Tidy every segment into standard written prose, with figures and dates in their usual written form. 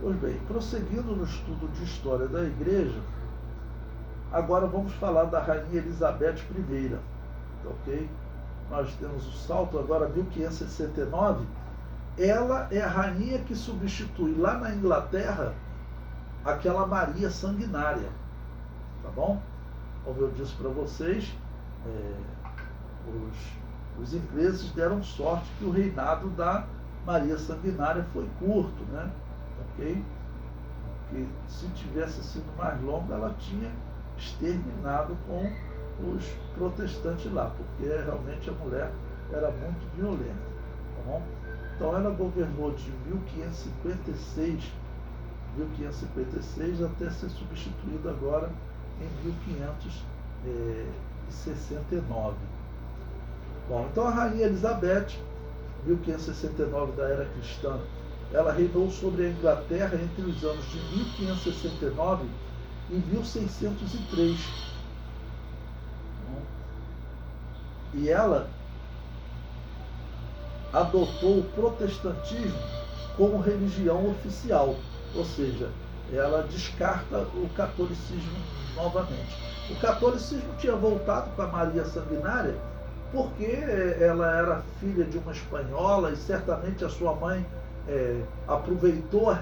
Pois bem, prosseguindo no estudo de história da igreja, agora vamos falar da Rainha Elizabeth I, ok? Nós temos o salto agora 1569. Ela é a rainha que substitui lá na Inglaterra aquela Maria Sanguinária, tá bom? Como eu disse para vocês, os ingleses deram sorte que o reinado da Maria Sanguinária foi curto, né? Ok? Porque se tivesse sido mais longo, ela tinha exterminado com os protestantes lá, porque realmente a mulher era muito violenta, tá bom? Então ela governou de 1556 até ser substituída agora em 1569. Bom, então a Rainha Elizabeth, 1569 da era cristã, ela reinou sobre a Inglaterra entre os anos de 1569 e 1603. E ela adotou o protestantismo como religião oficial, ou seja, ela descarta o catolicismo novamente. O catolicismo tinha voltado com a Maria Sanguinária porque ela era filha de uma espanhola e certamente a sua mãe aproveitou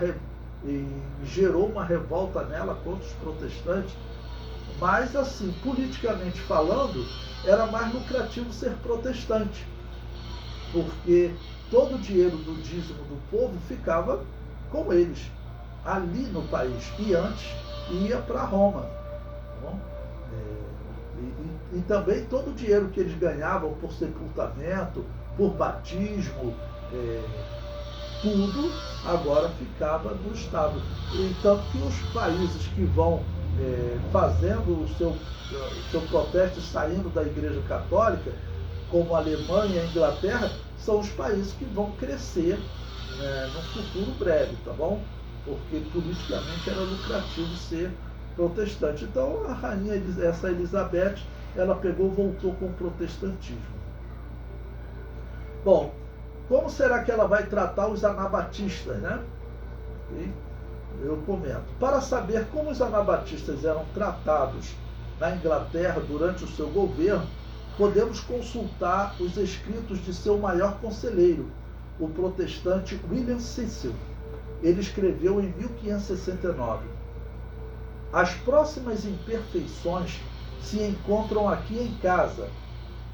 e gerou uma revolta nela contra os protestantes. Mas, assim, politicamente falando, era mais lucrativo ser protestante, porque todo o dinheiro do dízimo do povo ficava com eles, ali no país, e antes ia para Roma. Tá bom? E também todo o dinheiro que eles ganhavam por sepultamento, por batismo, tudo agora ficava no Estado. E tanto que os países que vão fazendo o seu protesto, saindo da Igreja Católica, como a Alemanha e a Inglaterra, são os países que vão crescer no futuro breve, tá bom? Porque politicamente era lucrativo ser protestante. Então a rainha, essa Elizabeth, ela voltou com o protestantismo. Bom, como será que ela vai tratar os anabatistas, né? Okay? Eu comento. Para saber como os anabatistas eram tratados na Inglaterra durante o seu governo, podemos consultar os escritos de seu maior conselheiro, o protestante William Cecil. Ele escreveu em 1569: as próximas imperfeições se encontram aqui em casa.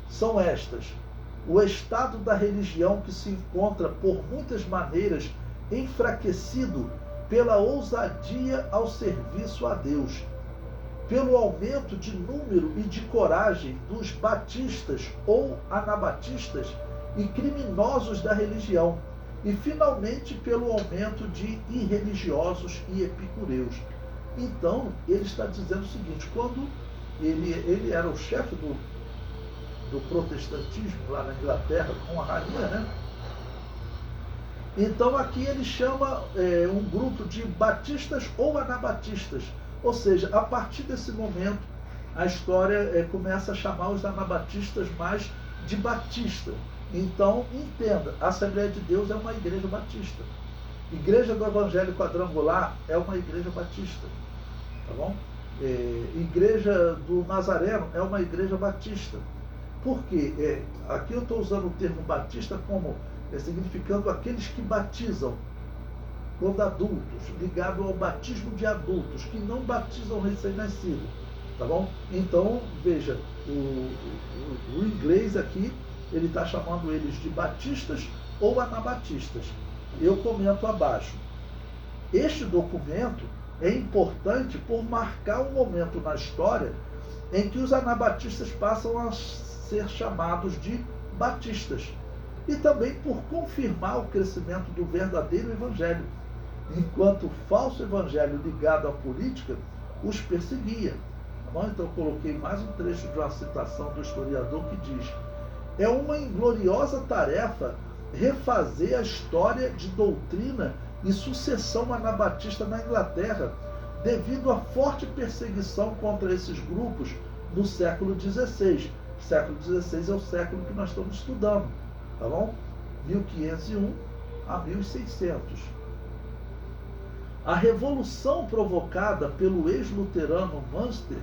São estas: o estado da religião que se encontra por muitas maneiras enfraquecido pela ousadia ao serviço a Deus, pelo aumento de número e de coragem dos batistas ou anabatistas e criminosos da religião, e finalmente pelo aumento de irreligiosos e epicureus. Então, ele está dizendo o seguinte: quando ele era o chefe do protestantismo lá na Inglaterra, com a rainha, né? Então aqui ele chama um grupo de batistas ou anabatistas, ou seja, a partir desse momento a história começa a chamar os anabatistas mais de batista. Então entenda, a Assembleia de Deus é uma igreja batista, Igreja do Evangelho Quadrangular é uma igreja batista, tá bom? Igreja do Nazareno é uma igreja batista. Por quê? Aqui eu estou usando o termo batista como significando aqueles que batizam quando adultos, ligado ao batismo de adultos, que não batizam recém-nascido, tá bom? Então, veja, o inglês aqui, ele está chamando eles de batistas ou anabatistas. Eu comento abaixo. Este documento é importante por marcar um momento na história em que os anabatistas passam a ser chamados de batistas, e também por confirmar o crescimento do verdadeiro evangelho, enquanto o falso evangelho ligado à política os perseguia. Tá bom? Então eu coloquei mais um trecho de uma citação do historiador que diz: é uma ingloriosa tarefa refazer a história de doutrina e sucessão anabatista na Inglaterra, devido à forte perseguição contra esses grupos no século XVI. O século XVI é o século que nós estamos estudando, tá bom? 1501 a 1600. A revolução provocada pelo ex-luterano Münster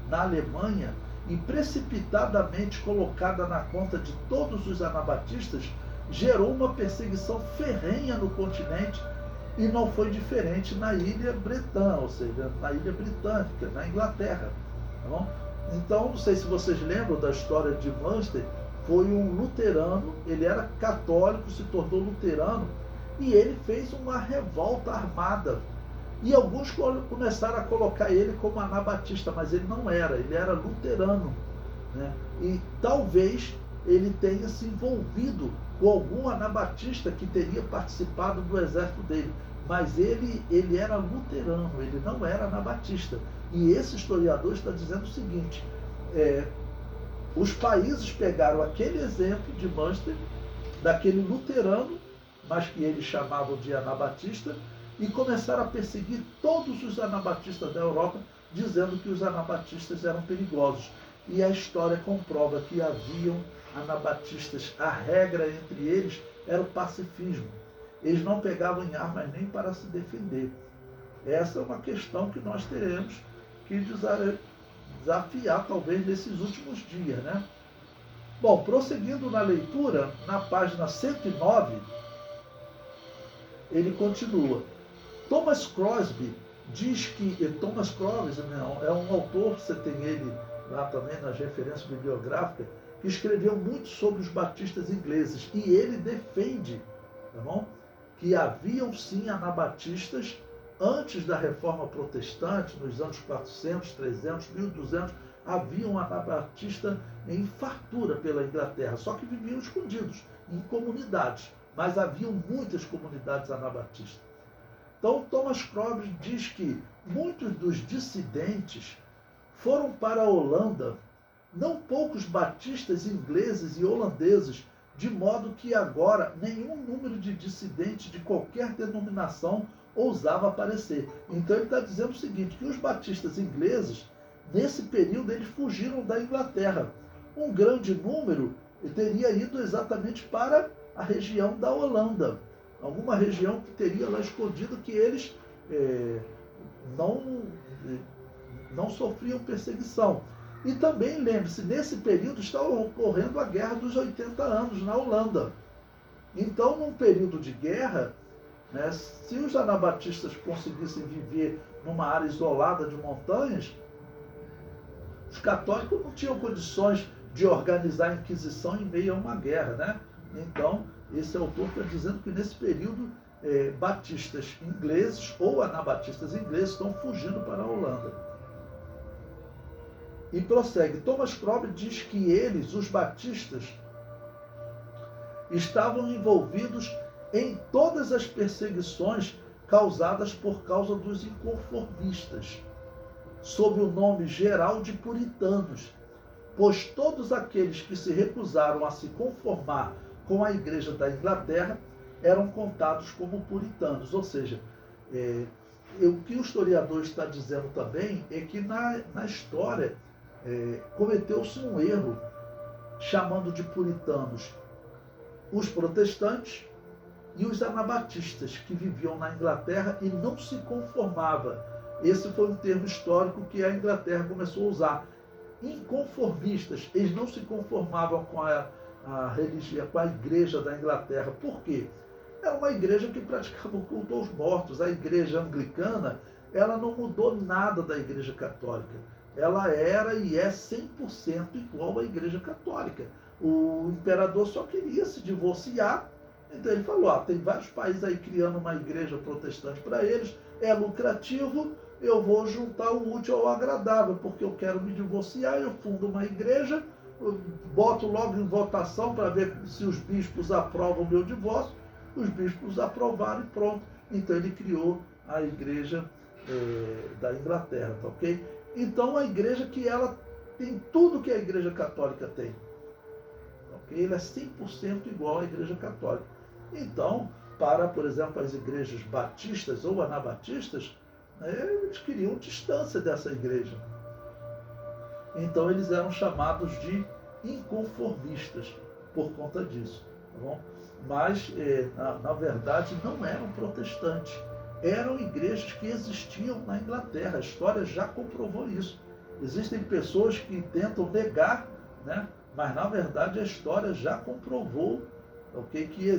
na Alemanha e precipitadamente colocada na conta de todos os anabatistas gerou uma perseguição ferrenha no continente e não foi diferente na ilha Bretã, ou seja, na ilha britânica, na Inglaterra. Tá bom? Então, não sei se vocês lembram da história de Münster, foi um luterano, ele era católico, se tornou luterano, e ele fez uma revolta armada. E alguns começaram a colocar ele como anabatista, mas ele não era, ele era luterano. Né? E talvez ele tenha se envolvido com algum anabatista que teria participado do exército dele. Mas ele era luterano, ele não era anabatista. E esse historiador está dizendo o seguinte, os países pegaram aquele exemplo de Münster, daquele luterano, mas que eles chamavam de anabatista, e começaram a perseguir todos os anabatistas da Europa, dizendo que os anabatistas eram perigosos. E a história comprova que haviam anabatistas, a regra entre eles era o pacifismo. Eles não pegavam em armas nem para se defender. Essa é uma questão que nós teremos que desafiar, talvez, nesses últimos dias, né? Bom, prosseguindo na leitura, na página 109, ele continua. Thomas Crosby diz que... Thomas Crosby é um autor, você tem ele lá também nas referências bibliográficas, que escreveu muito sobre os batistas ingleses. E ele defende, tá bom, que haviam sim anabatistas antes da Reforma Protestante, nos anos 400, 300, 1200, havia um anabatista em fartura pela Inglaterra, só que viviam escondidos, em comunidades, mas haviam muitas comunidades anabatistas. Então, Thomas Crosby diz que muitos dos dissidentes foram para a Holanda, não poucos batistas ingleses e holandeses, de modo que agora nenhum número de dissidentes de qualquer denominação ousava aparecer. Então ele está dizendo o seguinte, que os batistas ingleses, nesse período, eles fugiram da Inglaterra. Um grande número teria ido exatamente para a região da Holanda, alguma região que teria lá escondido que eles não sofriam perseguição. E também, lembre-se, nesse período está ocorrendo a Guerra dos 80 anos na Holanda. Então, num período de guerra, né, se os anabatistas conseguissem viver numa área isolada de montanhas, os católicos não tinham condições de organizar a Inquisição em meio a uma guerra, né? Então, esse autor está dizendo que nesse período batistas ingleses ou anabatistas ingleses estão fugindo para a Holanda. E prossegue. Thomas Crosby diz que eles, os batistas, estavam envolvidos em todas as perseguições causadas por causa dos inconformistas, sob o nome geral de puritanos, pois todos aqueles que se recusaram a se conformar com a Igreja da Inglaterra eram contados como puritanos. Ou seja, o que o historiador está dizendo também é que na história cometeu-se um erro chamando de puritanos os protestantes e os anabatistas que viviam na Inglaterra e não se conformava. Esse foi um termo histórico que a Inglaterra começou a usar. Inconformistas, eles não se conformavam com a religião, com a Igreja da Inglaterra. Por quê? Era uma igreja que praticava o culto aos mortos. A Igreja Anglicana, ela não mudou nada da Igreja Católica. Ela era e é 100% igual à Igreja Católica. O imperador só queria se divorciar, então ele falou, tem vários países aí criando uma igreja protestante para eles, é lucrativo, eu vou juntar o útil ao agradável, porque eu quero me divorciar, eu fundo uma igreja, boto logo em votação para ver se os bispos aprovam o meu divórcio, os bispos aprovaram e pronto. Então ele criou a igreja da Inglaterra, tá ok? Então a igreja que ela tem tudo que a Igreja Católica tem. Okay? Ela é 100% igual à Igreja Católica. Então, para, por exemplo, as igrejas batistas ou anabatistas, eles queriam distância dessa igreja. Então eles eram chamados de inconformistas por conta disso. Tá bom? Mas, na verdade, não eram protestantes. eram igrejas que existiam na Inglaterra. A história já comprovou isso. Existem pessoas que tentam negar, né? Mas na verdade a história já comprovou, ok, que